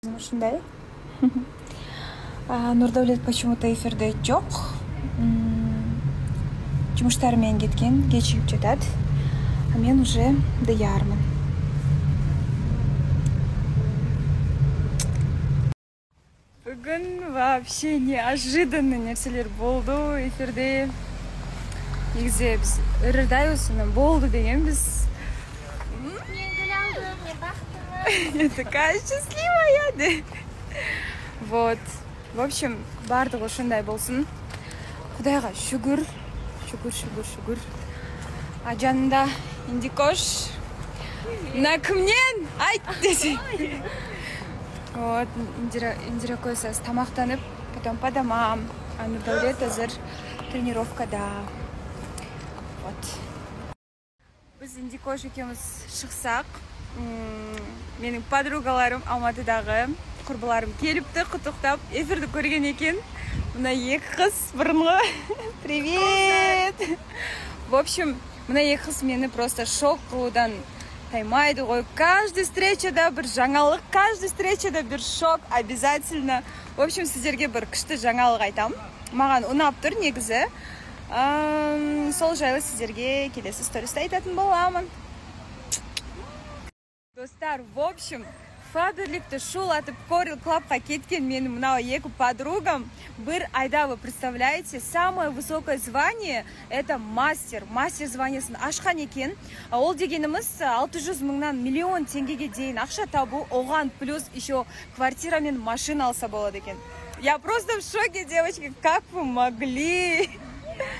Ушундай. Нурдаулет почему-то эфирде жок. Жумуштар менен кеткен, кечигип жатат. А мен уже даярмын. Бүгүн вообще неожиданный нерселер болду эфирде. Негизи биз ырырдайбыз, болду дегенбиз. Я такая счастливая, да? Вот. В общем, бардыгы ушундай болсун. Кудайга шүгүр. Шүгүр. А жанында Индикош. Мына кимнен? Айт десе. Вот, Индира койсыз тамактанып, потом по домам. А Нурдаулет азыр тренировкада. Вот. Биз Индикош экөөбүз шыксак. Менин подругаларым Алматыдагы курбуларым келипти, кутуктап эфирди көргөн экен. Мына эки кыз бурунго. Привет! В общем, мына эки кыз мени просто шок кылуудан таймайды ғой. Каждый встречада бир жаңалык, каждый встречада бир шок обязательно. В общем, сиздерге бир күчтүү жаңалык айтам. Маган унаптыр негизи. Сол жайлы сиздерге келесі стористе айтатын боламын. Достар, в общем, Фаберликті шулатып Корил Клабқа кеткен менің мынау екі подругам. Бір айда, вы представляете, самое высокое звание это мастер. Мастер званиясын ашқан екен. Ол дегеніміз 600 мыңнан миллион теңгеге дейін ақша табу, оған плюс еще квартира мен машина алса болады екен. Я просто в шоке, девочки, как вы могли?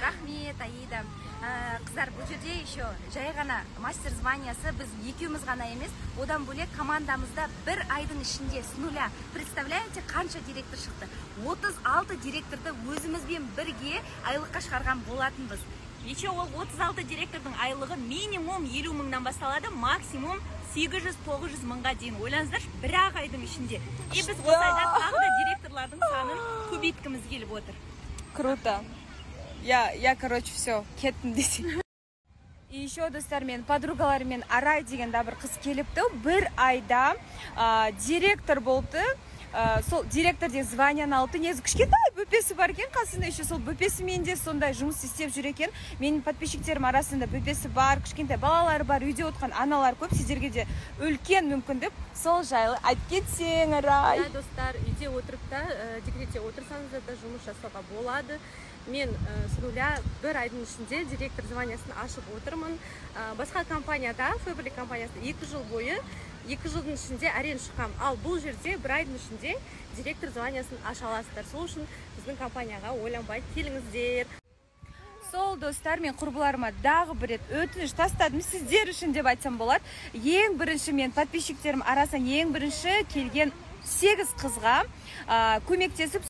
Рахмет, Аида. Қыздар, бұл жерде еще жай ғана мастер званиясы біз екеуміз ғана емес, одан бөлек командамызда бір айдың ішінде с нуля. Представляете, қанша директор шықты? 36 директорды өзімізбен бірге айлыққа шығарған болатынбыз. Еще ол 36 директордың айлығы минимум 50 мыңнан басталады, максимум 800-900 мыңға дейін. Ойлаңыздаршы, бір айдың ішінде. И біз осы айда тағы да директорлардың санын көбейткіміз келіп отыр. Круто. Я, короче, все, кеттім десең. И еще, достар, мен подругаларымен Арай деген да бір қыз келіпті. Бір айда директор болды. Сол директор деген званияны алыпты. Негізі кішкентай бөпесі бар екен қасында. Еще сол бөпесімен де сондай жұмыс істеп жүр екен. Менің подписчиктерім арасында бөпесі бар, кішкентай балалары бар, үйде отқан аналар көп. Сіздерге де үлкен мүмкіндік. Сол жайлы айтып кетсең, Арай. Достар, үйде отырып та, декретте отырсаңыз да жұмыс жасауға болады. Мен с нуля бір айдың ішінде директор званиясын ашып отырмын. Басқа компанияда, Фаберлик компаниясында 2 жыл бойы, 2 жылдың ішінде әрең шыққам. Ал бұл жерде бір айдың ішінде директор званиясын аша аласыздар. Сол үшін біздің компанияға ойланбай келіңіздер. Сол, достар, мен құрбыларыма дағы бір рет өтініш тастадым сіздер үшін деп айтсам болады. Ең бірінші мен подписчиктерім арасынан ең бірінші келген 8 қызға көмектесіп